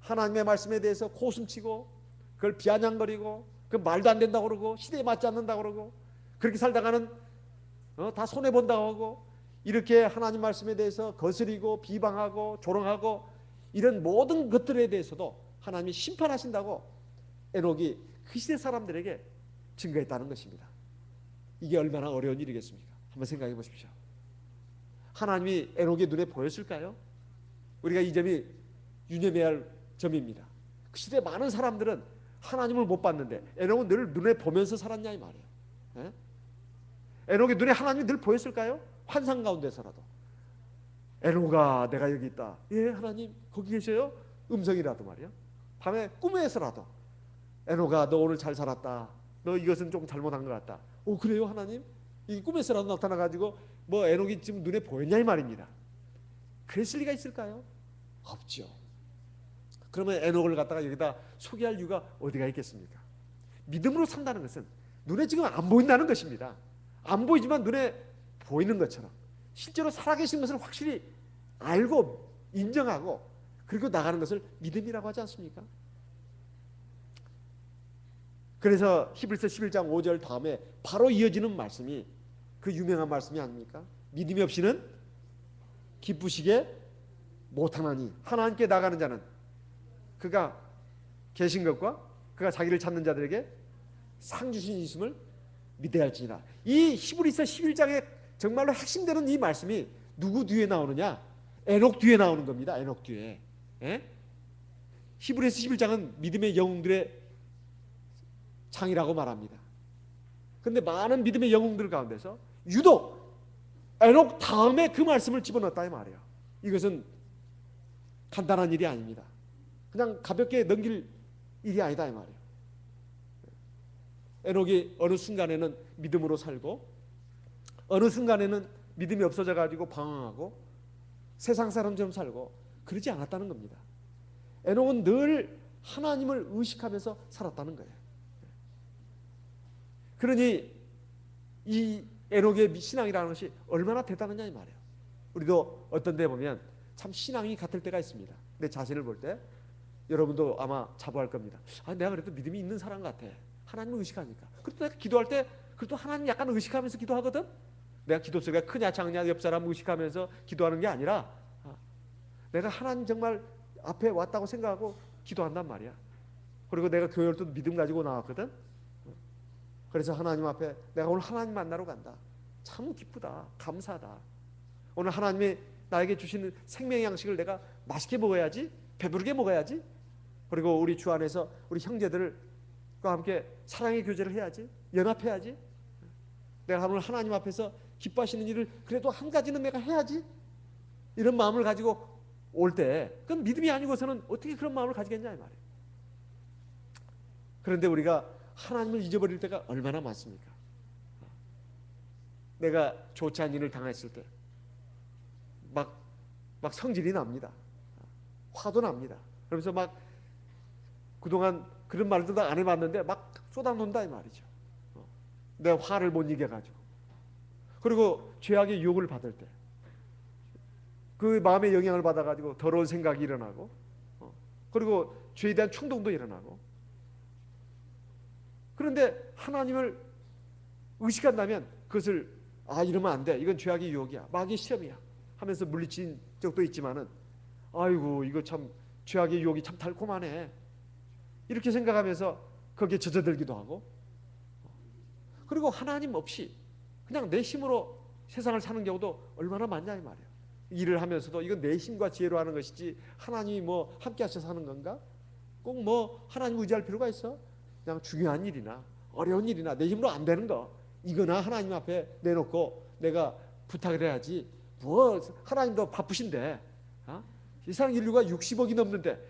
하나님의 말씀에 대해서 코숨치고 그걸 비아냥거리고 그 말도 안 된다고 그러고 시대에 맞지 않는다고 그러고 그렇게 살다가는 다 손해본다고 하고 이렇게 하나님 말씀에 대해서 거스리고 비방하고 조롱하고 이런 모든 것들에 대해서도 하나님이 심판하신다고 에녹이 그 시대 사람들에게 증거했다는 것입니다. 이게 얼마나 어려운 일이겠습니까? 한번 생각해 보십시오. 하나님이 에녹의 눈에 보였을까요? 우리가 이 점이 유념해야 할 점입니다. 그 시대 많은 사람들은 하나님을 못 봤는데 에녹은 늘 눈에 보면서 살았냐 이 말이에요. 에? 에녹의 눈에 하나님이 늘 보였을까요? 환상 가운데서라도 에녹아 내가 여기 있다. 예 하나님 거기 계셔요? 음성이라도 말이야. 밤에 꿈에서라도 에녹아 너 오늘 잘 살았다. 너 이것은 좀 잘못한 것 같다. 오 그래요 하나님? 이 꿈에서라도 나타나가지고 뭐 에녹이 지금 눈에 보였냐 이 말입니다. 그랬을 리가 있을까요? 없죠. 그러면 에녹을 갖다가 여기다 소개할 이유가 어디가 있겠습니까? 믿음으로 산다는 것은 눈에 지금 안 보인다는 것입니다. 안 보이지만 눈에 보이는 것처럼 실제로 살아계신 것을 확실히 알고 인정하고 그리고 나가는 것을 믿음이라고 하지 않습니까? 그래서 히브리서 11장 5절 다음에 바로 이어지는 말씀이 그 유명한 말씀이 아닙니까? 믿음이 없이는 기쁘시게 못하나니 하나님께 나가는 자는 그가 계신 것과 그가 자기를 찾는 자들에게 상 주신 있음을 믿어야 할지니라. 이 히브리서 11장의 정말로 핵심되는 이 말씀이 누구 뒤에 나오느냐? 에녹 뒤에 나오는 겁니다. 에녹 뒤에. 에? 히브리서 11장은 믿음의 영웅들의 장이라고 말합니다. 그런데 많은 믿음의 영웅들 가운데서 유독 에녹 다음에 그 말씀을 집어넣었다 이 말이에요. 이것은 간단한 일이 아닙니다. 그냥 가볍게 넘길 일이 아니다 이 말이에요. 에녹이 어느 순간에는 믿음으로 살고 어느 순간에는 믿음이 없어져 가지고 방황하고 세상 사람처럼 살고 그러지 않았다는 겁니다. 에녹은 늘 하나님을 의식하면서 살았다는 거예요. 그러니 이 에녹의 신앙이라는 것이 얼마나 대단하냐 이 말이에요. 우리도 어떤 데 보면 참 신앙이 같을 때가 있습니다. 내 자신을 볼 때 여러분도 아마 자부할 겁니다. 아, 내가 그래도 믿음이 있는 사람 같아. 하나님을 의식하니까. 그래도 내가 기도할 때 그래도 하나님 약간 의식하면서 기도하거든. 내가 기도 소리가 크냐 작냐 옆 사람 의식하면서 기도하는 게 아니라 내가 하나님 정말 앞에 왔다고 생각하고 기도한단 말이야. 그리고 내가 교회를 또 믿음 가지고 나왔거든. 그래서 하나님 앞에 내가 오늘 하나님 만나러 간다. 참 기쁘다. 감사하다. 오늘 하나님이 나에게 주시는 생명의 양식을 내가 맛있게 먹어야지. 배부르게 먹어야지. 그리고 우리 주 안에서 우리 형제들과 함께 사랑의 교제를 해야지. 연합해야지. 내가 오늘 하나님 앞에서 기뻐하시는 일을 그래도 한 가지는 내가 해야지. 이런 마음을 가지고 올 때 그건 믿음이 아니고서는 어떻게 그런 마음을 가지겠냐 이 말이에요. 그런데 우리가 하나님을 잊어버릴 때가 얼마나 많습니까? 내가 좋지 않은 일을 당했을 때 막 성질이 납니다. 화도 납니다. 그러면서 막 그동안 그런 말도 다 안 해봤는데 막 쏟아놓는다 이 말이죠. 내가 화를 못 이겨가지고. 그리고 죄악의 유혹을 받을 때 그 마음의 영향을 받아가지고 더러운 생각이 일어나고, 그리고 죄에 대한 충동도 일어나고. 그런데 하나님을 의식한다면 그것을 이러면 안 돼. 이건 죄악의 유혹이야. 마귀의 시험이야. 하면서 물리친 적도 있지만은 아이고 이거 참 죄악의 유혹이 참 달콤하네. 이렇게 생각하면서 거기에 젖어들기도 하고. 그리고 하나님 없이 그냥 내 힘으로 세상을 사는 경우도 얼마나 많냐 이 말이에요. 일을 하면서도 이건 내 힘과 지혜로 하는 것이지 하나님이 뭐 함께 하셔서 하는 건가? 꼭 뭐 하나님 의지할 필요가 있어? 그냥 중요한 일이나 어려운 일이나 내 힘으로 안 되는 거 이거나 하나님 앞에 내놓고 내가 부탁을 해야지. 뭐 하나님도 바쁘신데 세상 인류가 60억이 넘는데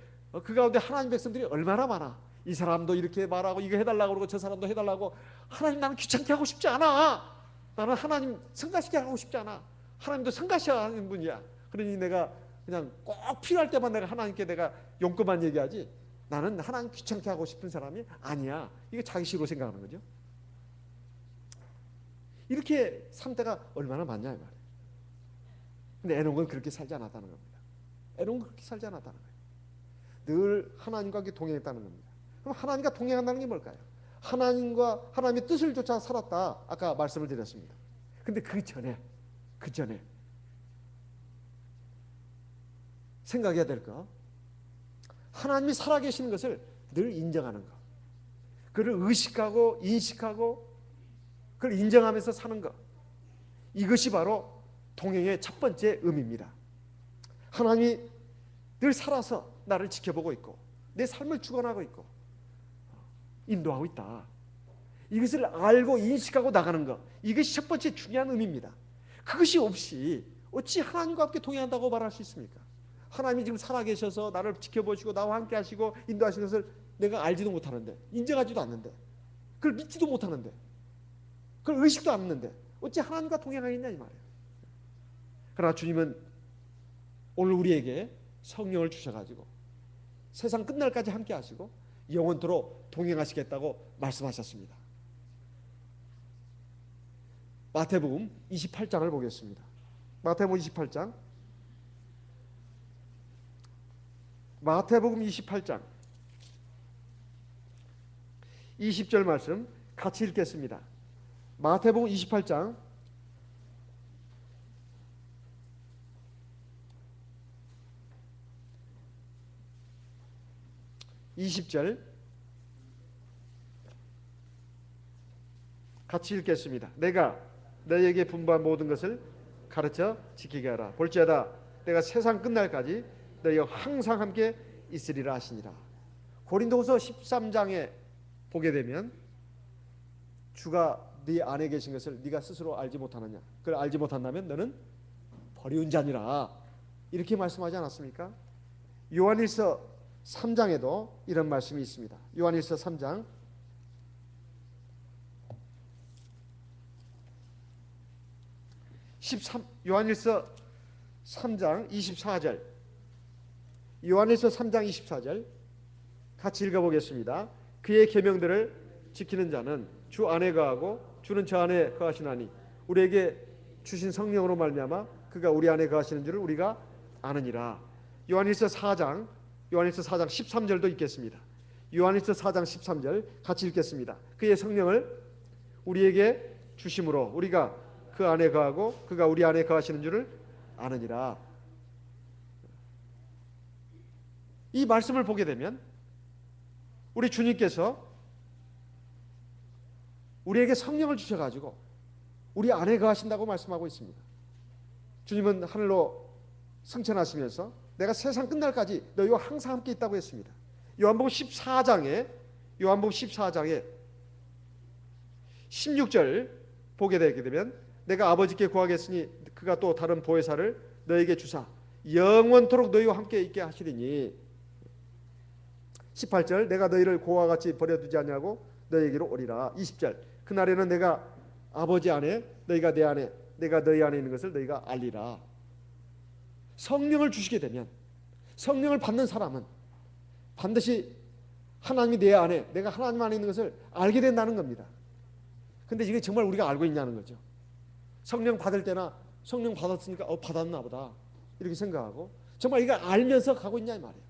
그 가운데 하나님 백성들이 얼마나 많아. 이 사람도 이렇게 말하고 이거 해달라고 그러고 저 사람도 해달라고. 하나님 나는 귀찮게 하고 싶지 않아. 나는 하나님 성가시게 하고 싶지 않아. 하나님도 성가셔야 하는 분이야. 그러니 내가 그냥 꼭 필요할 때만 내가 하나님께 내가 용건만 얘기하지 나는 하나님 귀찮게 하고 싶은 사람이 아니야. 이게 자기 식으로 생각하는 거죠. 이렇게 삶 때가 얼마나 많냐 이 말이에요. 근데 에녹은 그렇게 살지 않았다는 겁니다. 에녹은 그렇게 살지 않았다는 거예요. 늘 하나님과 함께 동행했다는 겁니다. 그럼 하나님과 동행한다는 게 뭘까요? 하나님의 뜻을 쫓아 살았다. 아까 말씀을 드렸습니다. 근데 그 전에 생각해야 될 거, 하나님이 살아계시는 것을 늘 인정하는 것, 그를 의식하고 인식하고 그걸 인정하면서 사는 것, 이것이 바로 동행의 첫 번째 의미입니다. 하나님이 늘 살아서 나를 지켜보고 있고 내 삶을 주관하고 있고 인도하고 있다. 이것을 알고 인식하고 나가는 것, 이것이 첫 번째 중요한 의미입니다. 그것이 없이 어찌 하나님과 함께 동행한다고 말할 수 있습니까? 하나님이 지금 살아계셔서 나를 지켜보시고 나와 함께 하시고 인도하시는 것을 내가 알지도 못하는데, 인정하지도 않는데, 그걸 믿지도 못하는데, 그걸 의식도 않는데 어찌 하나님과 동행하겠냐 이 말이에요. 그러나 주님은 오늘 우리에게 성령을 주셔가지고 세상 끝날까지 함께 하시고 영원토록 동행하시겠다고 말씀하셨습니다. 마태복음 28장을 보겠습니다. 마태복음 28장 20절 말씀 같이 읽겠습니다. 마태복음 28장 20절 같이 읽겠습니다. 내가 너에게 분부한 모든 것을 가르쳐 지키게 하라. 볼지어다 내가 세상 끝날까지 너희와 항상 함께 있으리라 하시니라. 고린도후서 13장에 보게 되면 주가 네 안에 계신 것을 네가 스스로 알지 못하느냐, 그걸 알지 못한다면 너는 버리운 자니라, 이렇게 말씀하지 않았습니까? 요한일서 3장에도 이런 말씀이 있습니다. 요한일서 3장 요한일서 3장 24절, 요한일서 3장 24절 같이 읽어보겠습니다. 그의 계명들을 지키는 자는 주 안에 거하고 주는 저 안에 거하시나니 우리에게 주신 성령으로 말미암아 그가 우리 안에 거하시는 줄을 우리가 아느니라. 요한일서 4장 13절도 읽겠습니다. 요한일서 4장 13절 같이 읽겠습니다. 그의 성령을 우리에게 주심으로 우리가 그 안에 거하고 그가 우리 안에 거하시는 줄을 아느니라. 이 말씀을 보게 되면 우리 주님께서 우리에게 성령을 주셔가지고 우리 안에 거하신다고 말씀하고 있습니다. 주님은 하늘로 승천하시면서 내가 세상 끝날까지 너희와 항상 함께 있다고 했습니다. 요한복음 14장에 16절 보게 되게 되면 내가 아버지께 구하겠으니 그가 또 다른 보혜사를 너희에게 주사 영원토록 너희와 함께 있게 하시리니 18절 내가 너희를 고아와 같이 버려두지 않냐고 너희에게로 오리라. 20절 그날에는 내가 아버지 안에 너희가 내 안에 내가 너희 안에 있는 것을 너희가 알리라. 성령을 주시게 되면 성령을 받는 사람은 반드시 하나님이 내 안에 내가 하나님 안에 있는 것을 알게 된다는 겁니다. 근데 이게 정말 우리가 알고 있냐는 거죠. 성령 받을 때나 성령 받았으니까 받았나 보다 이렇게 생각하고 정말 이걸 알면서 가고 있냐 이 말이에요.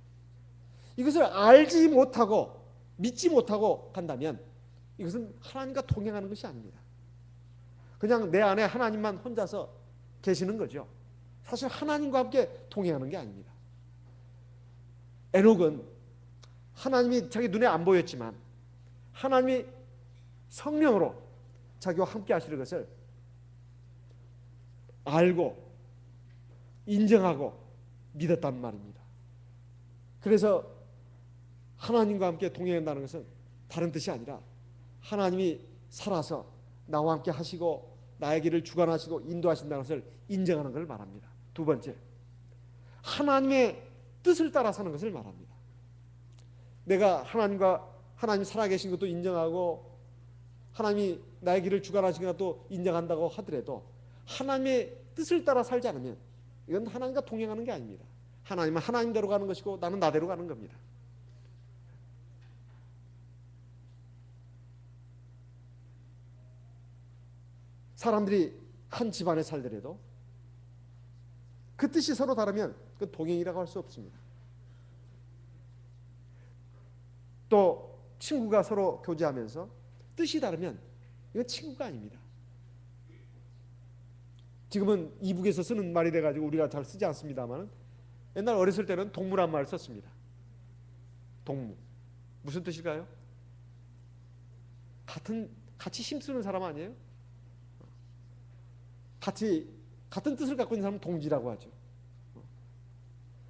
이것을 알지 못하고 믿지 못하고 간다면 이것은 하나님과 동행하는 것이 아닙니다. 그냥 내 안에 하나님만 혼자서 계시는 거죠. 사실 하나님과 함께 동행하는 게 아닙니다. 에녹은 하나님이 자기 눈에 안 보였지만 하나님이 성령으로 자기와 함께 하시는 것을 알고 인정하고 믿었단 말입니다. 그래서 하나님과 함께 동행한다는 것은 다른 뜻이 아니라 하나님이 살아서 나와 함께 하시고 나의 길을 주관하시고 인도하신다는 것을 인정하는 것을 말합니다. 두 번째, 하나님의 뜻을 따라 사는 것을 말합니다. 내가 하나님이 살아계신 것도 인정하고 하나님이 나의 길을 주관하시는 것도 인정한다고 하더라도 하나님의 뜻을 따라 살지 않으면 이건 하나님과 동행하는 게 아닙니다. 하나님은 하나님대로 가는 것이고 나는 나대로 가는 겁니다. 사람들이 한 집안에 살더라도 그 뜻이 서로 다르면 그건 동행이라고 할 수 없습니다. 또 친구가 서로 교제하면서 뜻이 다르면 이건 친구가 아닙니다. 지금은 이북에서 쓰는 말이 돼가지고 우리가 잘 쓰지 않습니다만 옛날 어렸을 때는 동무란 말을 썼습니다. 동무 무슨 뜻일까요? 같이 힘쓰는 사람 아니에요? 같은 뜻을 갖고 있는 사람은 동지라고 하죠.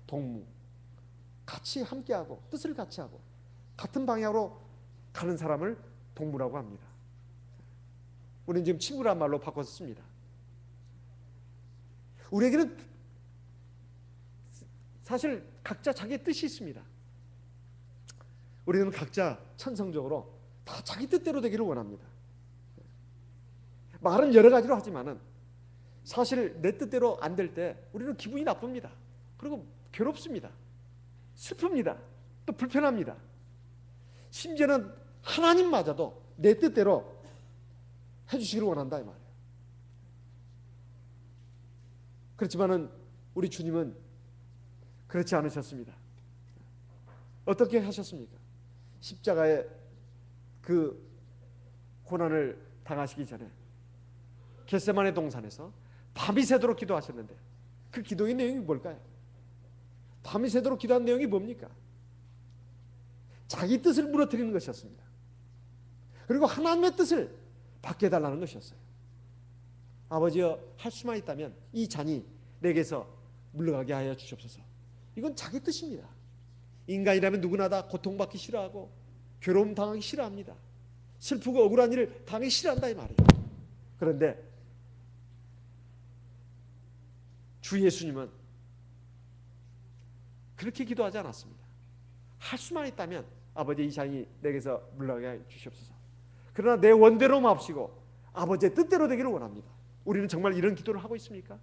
동무 같이 함께하고 뜻을 같이 하고 같은 방향으로 가는 사람을 동무라고 합니다. 우리는 지금 친구란 말로 바꿔서 씁니다. 우리에게는 사실 각자 자기의 뜻이 있습니다. 우리는 각자 천성적으로 다 자기 뜻대로 되기를 원합니다. 말은 여러 가지로 하지만은 사실 내 뜻대로 안 될 때 우리는 기분이 나쁩니다. 그리고 괴롭습니다. 슬픕니다. 또 불편합니다. 심지어는 하나님마저도 내 뜻대로 해주시기를 원한다 이 말이에요. 그렇지만은 우리 주님은 그렇지 않으셨습니다. 어떻게 하셨습니까? 십자가의 그 고난을 당하시기 전에 겟세마네 동산에서 밤이 새도록 기도하셨는데 그 기도의 내용이 뭘까요? 밤이 새도록 기도한 내용이 뭡니까? 자기 뜻을 무너뜨리는 것이었습니다. 그리고 하나님의 뜻을 받게 해달라는 것이었어요. 아버지여 할 수만 있다면 이 잔이 내게서 물러가게 하여 주시옵소서. 이건 자기 뜻입니다. 인간이라면 누구나 다 고통받기 싫어하고 괴로움 당하기 싫어합니다. 슬프고 억울한 일을 당하기 싫어한다 이 말이에요. 그런데 주 예수님은 그렇게 기도하지 않았습니다. 할 수만 있다면 아버지 이 잔이 내게서 물러가게 하여 주시옵소서. 그러나 내 원대로 마옵시고 아버지의 뜻대로 되기를 원합니다. 우리는 정말 이런 기도를 하고 있습니까?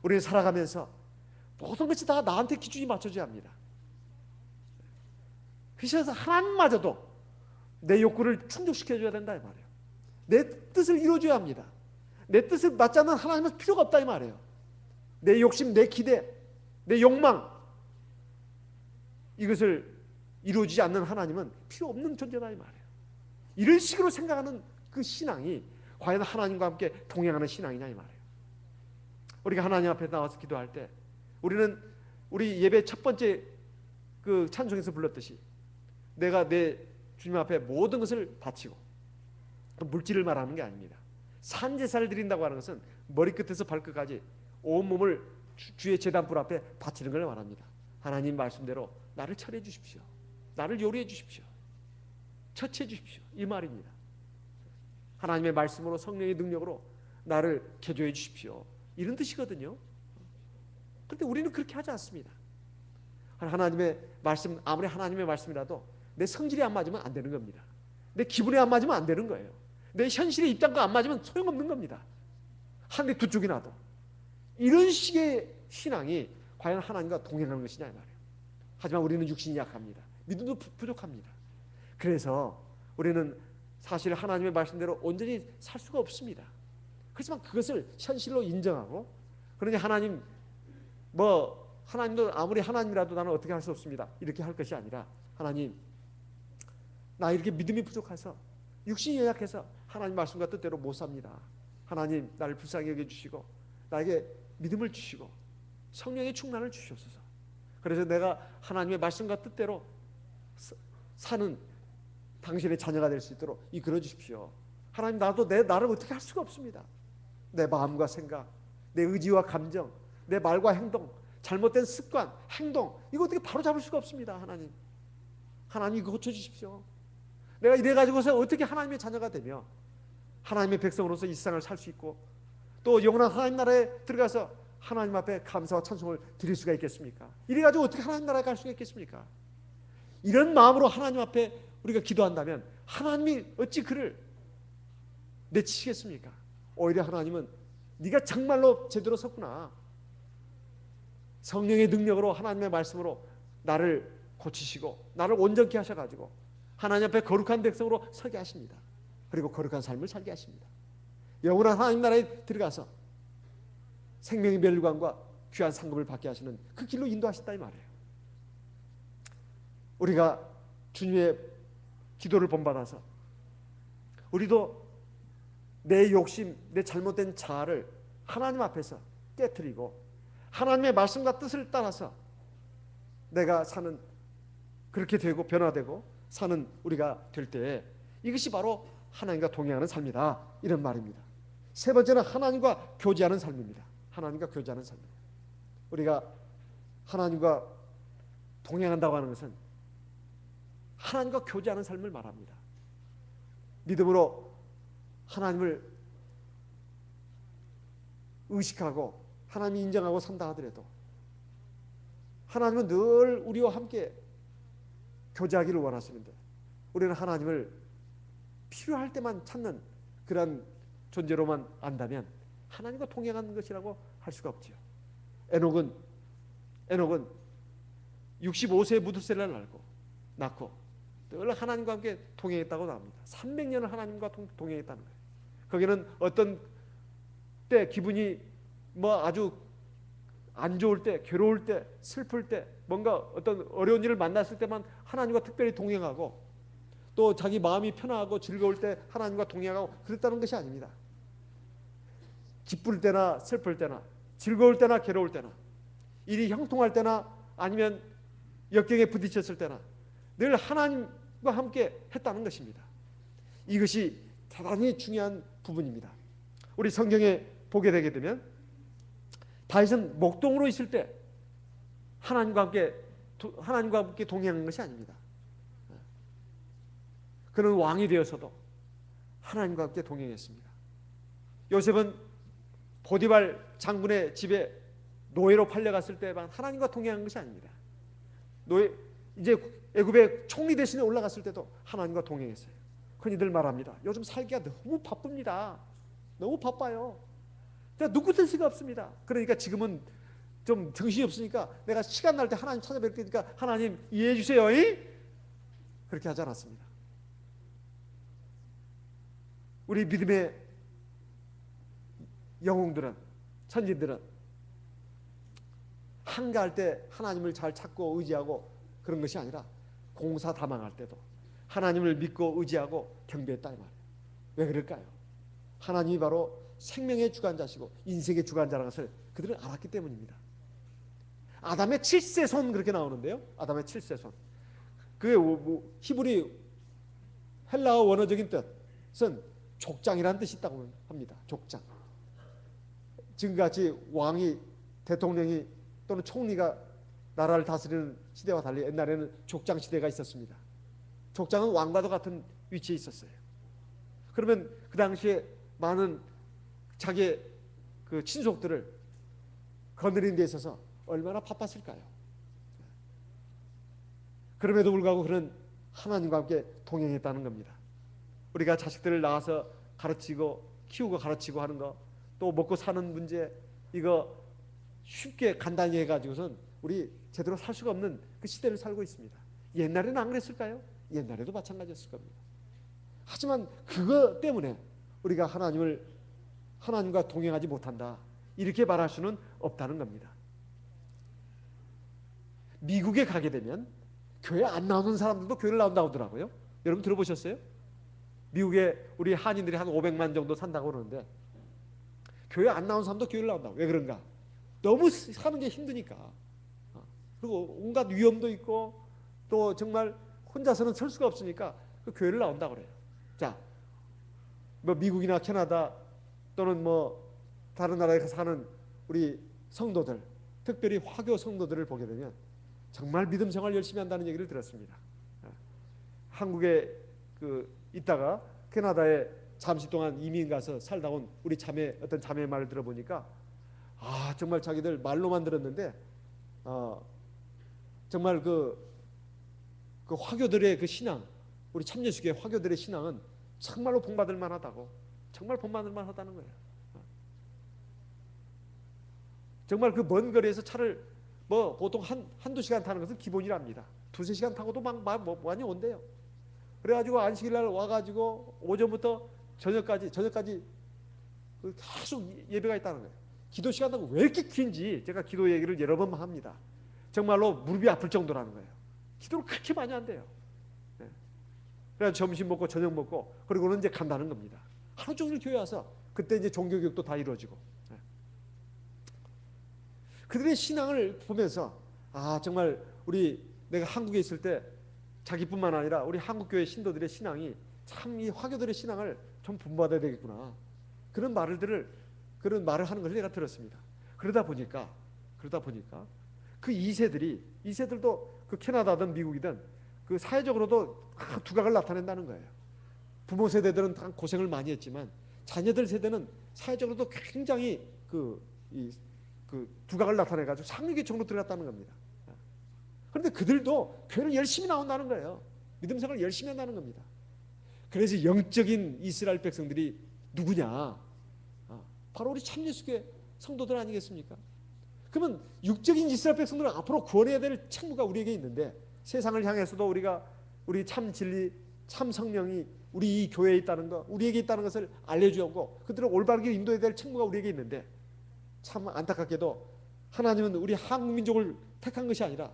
우리는 살아가면서 모든 것이 다 나한테 기준이 맞춰져야 합니다. 그래서 하나님마저도 내 욕구를 충족시켜줘야 된다 이 말이에요. 내 뜻을 이루어줘야 합니다. 내 뜻을 맞지 않는 하나님은 필요가 없다 이 말이에요. 내 욕심, 내 기대, 내 욕망 이것을 이루어지지 않는 하나님은 필요 없는 존재다 이 말이에요. 이런 식으로 생각하는 그 신앙이 과연 하나님과 함께 동행하는 신앙이냐 이 말이에요. 우리가 하나님 앞에 나와서 기도할 때 우리는 우리 예배 첫 번째 그 찬송에서 불렀듯이 내가 내 주님 앞에 모든 것을 바치고, 물질을 말하는 게 아닙니다. 산제사를 드린다고 하는 것은 머리끝에서 발끝까지 온몸을 주의 제단불 앞에 바치는 걸 말합니다. 하나님 말씀대로 나를 처리해 주십시오. 나를 요리해 주십시오. 처치해 주십시오. 이 말입니다. 하나님의 말씀으로, 성령의 능력으로 나를 개조해 주십시오. 이런 뜻이거든요. 그런데 우리는 그렇게 하지 않습니다. 하나님의 말씀, 아무리 하나님의 말씀이라도 내 성질이 안 맞으면 안 되는 겁니다. 내 기분이 안 맞으면 안 되는 거예요. 내 현실의 입장과 안 맞으면 소용없는 겁니다. 한 대 두 쪽이 나도. 이런 식의 신앙이 과연 하나님과 동행하는 것이냐 이 말이에요. 하지만 우리는 육신이 약합니다. 믿음도 부족합니다. 그래서 우리는 사실 하나님의 말씀대로 온전히 살 수가 없습니다. 그렇지만 그것을 현실로 인정하고, 그러니 하나님 하나님도 아무리 하나님이라도 나는 어떻게 할 수 없습니다, 이렇게 할 것이 아니라, 하나님 나 이렇게 믿음이 부족해서, 육신이 연약해서 하나님 말씀과 뜻대로 못 삽니다. 하나님 나를 불쌍히 여겨주시고 나에게 믿음을 주시고 성령의 충만을 주시옵소서. 그래서 내가 하나님의 말씀과 뜻대로 사는 당신의 자녀가 될 수 있도록 이끌어 주십시오. 하나님, 나도 나를 어떻게 할 수가 없습니다. 내 마음과 생각, 내 의지와 감정, 내 말과 행동, 잘못된 습관, 행동, 이거 어떻게 바로 잡을 수가 없습니다. 하나님 이거 고쳐주십시오. 내가 이래가지고서 어떻게 하나님의 자녀가 되며 하나님의 백성으로서 이 세상을 살 수 있고 또 영원한 하나님 나라에 들어가서 하나님 앞에 감사와 찬송을 드릴 수가 있겠습니까? 이래가지고 어떻게 하나님 나라에 갈 수가 있겠습니까? 이런 마음으로 하나님 앞에 우리가 기도한다면 하나님이 어찌 그를 내치시겠습니까? 오히려 하나님은 네가 정말로 제대로 섰구나, 성령의 능력으로 하나님의 말씀으로 나를 고치시고 나를 온전케 하셔가지고 하나님 앞에 거룩한 백성으로 서게 하십니다. 그리고 거룩한 삶을 살게 하십니다. 영원한 하나님 나라에 들어가서 생명의 멸관과 귀한 상급을 받게 하시는 그 길로 인도하신다 이 말이에요. 우리가 주님의 기도를 본받아서 우리도 내 욕심, 내 잘못된 자아를 하나님 앞에서 깨트리고 하나님의 말씀과 뜻을 따라서 내가 사는, 그렇게 되고 변화되고 사는 우리가 될 때에 이것이 바로 하나님과 동행하는 삶이다, 이런 말입니다. 세 번째는 하나님과 교제하는 삶입니다. 하나님과 교제하는 삶입니다. 우리가 하나님과 동행한다고 하는 것은 하나님과 교제하는 삶을 말합니다. 믿음으로 하나님을 의식하고 하나님이 인정하고 산다 하더라도 하나님은 늘 우리와 함께 교제하기를 원하시는데 우리는 하나님을 필요할 때만 찾는 그런 존재로만 안다면 하나님과 동행하는 것이라고 할 수가 없지요. 에녹은 65세에 무드셀라를 낳고 늘 하나님과 함께 동행했다고 나옵니다. 300년을 하나님과 동행했다는 거예요. 거기는 어떤 때 기분이 아주 안 좋을 때, 괴로울 때, 슬플 때, 뭔가 어떤 어려운 일을 만났을 때만 하나님과 특별히 동행하고 또 자기 마음이 편하고 즐거울 때 하나님과 동행하고 그랬다는 것이 아닙니다. 기쁠 때나 슬플 때나 즐거울 때나 괴로울 때나 일이 형통할 때나 아니면 역경에 부딪혔을 때나 늘 하나님과 함께 했다는 것입니다. 이것이 대단히 중요한 부분입니다. 우리 성경에 보게 되게 되면 다윗은 목동으로 있을 때 하나님과 함께 동행하는 것이 아닙니다. 그는 왕이 되어서도 하나님과 함께 동행했습니다. 요셉은 보디발 장군의 집에 노예로 팔려갔을 때만 하나님과 동행한 것이 아닙니다. 이제 애굽의 총리 대신에 올라갔을 때도 하나님과 동행했어요. 흔히들 말합니다. 요즘 살기가 너무 바쁩니다. 너무 바빠요. 누구 될 수가 없습니다. 그러니까 지금은 좀 정신이 없으니까 내가 시간 날 때 하나님 찾아뵐 테니까 하나님 이해해 주세요. 그렇게 하지 않았습니다. 우리 믿음의 영웅들은, 선진들은 한가할 때 하나님을 잘 찾고 의지하고 그런 것이 아니라 공사다망할 때도 하나님을 믿고 의지하고 경배했다 이 말이에요. 왜 그럴까요? 하나님이 바로 생명의 주관자시고 인생의 주관자라는 것을 그들은 알았기 때문입니다. 아담의 7세손 그렇게 나오는데요. 아담의 7세손. 그게 히브리 헬라어 원어적인 뜻은 족장이라는 뜻이 있다고 합니다. 족장. 지금같이 왕이, 대통령이 또는 총리가 나라를 다스리는 시대와 달리 옛날에는 족장 시대가 있었습니다. 족장은 왕과도 같은 위치에 있었어요. 그러면 그 당시에 많은 자기의 그 친족들을 거느리는 데 있어서 얼마나 바빴을까요? 그럼에도 불구하고 그는 하나님과 함께 동행했다는 겁니다. 우리가 자식들을 낳아서 가르치고 키우고 가르치고 하는 거, 또 먹고 사는 문제, 이거 쉽게 간단히 해가지고선 우리 제대로 살 수가 없는 그 시대를 살고 있습니다. 옛날에는 안 그랬을까요? 옛날에도 마찬가지였을 겁니다. 하지만 그거 때문에 우리가 하나님과 동행하지 못한다, 이렇게 말할 수는 없다는 겁니다. 미국에 가게 되면 교회 안 나오는 사람들도 교회를 나온다고 하더라고요. 여러분 들어보셨어요? 미국에 우리 한인들이 한 500만 정도 산다고 그러는데 교회 안 나온 사람도 교회를 나온다고. 왜 그런가? 너무 사는 게 힘드니까. 그리고 온갖 위험도 있고 또 정말 혼자서는 설 수가 없으니까 그 교회를 나온다고 그래요. 자, 뭐 미국이나 캐나다 또는 뭐 다른 나라에 사는 우리 성도들, 특별히 화교 성도들을 보게 되면 정말 믿음 생활 열심히 한다는 얘기를 들었습니다. 한국에 있다가 캐나다에 잠시 동안 이민 가서 살다 온 우리 어떤 자매의 말을 들어보니까 정말 자기들 말로만 들었는데 정말 그 화교들의 그 신앙, 우리 참예수교의 화교들의 신앙은 정말로 본받을 만하다고, 정말 본받을 만하다는 거예요. 정말 그 먼 거리에서 차를 뭐 보통 한두 시간 타는 것은 기본이랍니다. 두세 시간 타고도 많이 온대요. 그래가지고 안식일날 와가지고 오전부터 저녁까지 계속 예배가 있다는 거예요. 기도 시간도 왜 이렇게 긴지 제가 기도 얘기를 여러 번 합니다. 정말로 무릎이 아플 정도라는 거예요. 기도를 그렇게 많이 한대요. 그래서 점심 먹고 저녁 먹고 그리고는 이제 간다는 겁니다. 하루 종일 교회 와서 그때 이제 종교교육도 다 이루어지고. 그들의 신앙을 보면서 정말 내가 한국에 있을 때 자기뿐만 아니라 우리 한국교회 신도들의 신앙이 참 이 화교들의 신앙을 좀 본받아야 되겠구나, 그런 말을 하는 것을 내가 들었습니다. 그러다 보니까 그 2세들도 그 캐나다든 미국이든 그 사회적으로도 두각을 나타낸다는 거예요. 부모 세대들은 다 고생을 많이 했지만 자녀들 세대는 사회적으로도 굉장히 그 두각을 나타내가지고 상류계층으로 들어갔다는 겁니다. 그런데 그들도 교회를 열심히 나온다는 거예요. 믿음 생활을 열심히 한다는 겁니다. 그래서 영적인 이스라엘 백성들이 누구냐? 바로 우리 참예수교회 성도들 아니겠습니까? 그러면 육적인 이스라엘 백성들은 앞으로 구원해야 될 책무가 우리에게 있는데, 세상을 향해서도 우리 참 진리, 참 성령이 우리 이 교회에 있다는 것, 우리에게 있다는 것을 알려주고 그들을 올바르게 인도해야 될 책무가 우리에게 있는데, 참 안타깝게도 하나님은 우리 한국 민족을 택한 것이 아니라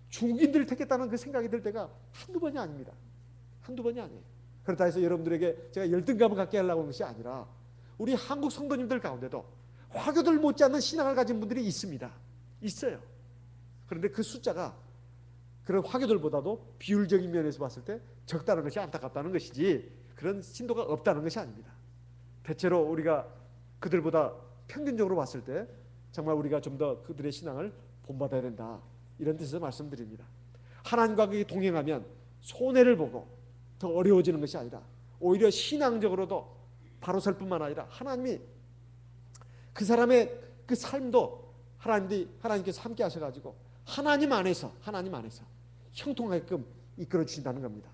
중국인들을 택했다는 그 생각이 들 때가 한두 번이 아닙니다. 한두 번이 아니에요. 그렇다 해서 여러분들에게 제가 열등감을 갖게 하려고 하는 것이 아니라 우리 한국 성도님들 가운데도 화교들 못지않는 신앙을 가진 분들이 있어요. 그런데 그 숫자가 그런 화교들보다도 비율적인 면에서 봤을 때 적다는 것이 안타깝다는 것이지, 그런 신도가 없다는 것이 아닙니다. 대체로 우리가 그들보다 평균적으로 봤을 때 정말 우리가 좀 더 그들의 신앙을 본받아야 된다, 이런 뜻에서 말씀드립니다. 하나님과 동행하면 손해를 보고 더 어려워지는 것이 아니라 오히려 신앙적으로도 바로 설 뿐만 아니라 하나님이 그 사람의 그 삶도 하나님께서 함께 하셔가지고 하나님 안에서 형통하게끔 이끌어 주신다는 겁니다.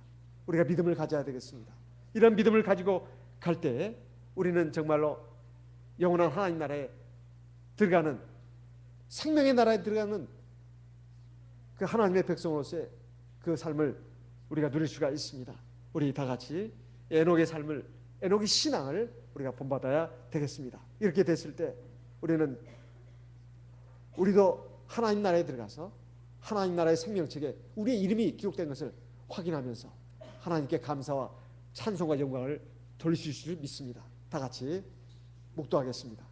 우리가 믿음을 가져야 되겠습니다. 이런 믿음을 가지고 갈 때 우리는 정말로 영원한 하나님 나라에 들어가는, 생명의 나라에 들어가는 그 하나님의 백성으로서의 그 삶을 우리가 누릴 수가 있습니다. 우리 다 같이 에녹의 신앙을 우리가 본받아야 되겠습니다. 이렇게 됐을 때 우리도 하나님 나라에 들어가서 하나님 나라의 생명책에 우리의 이름이 기록된 것을 확인하면서 하나님께 감사와 찬송과 영광을 돌릴 수 있을 줄 믿습니다. 다 같이 묵도하겠습니다.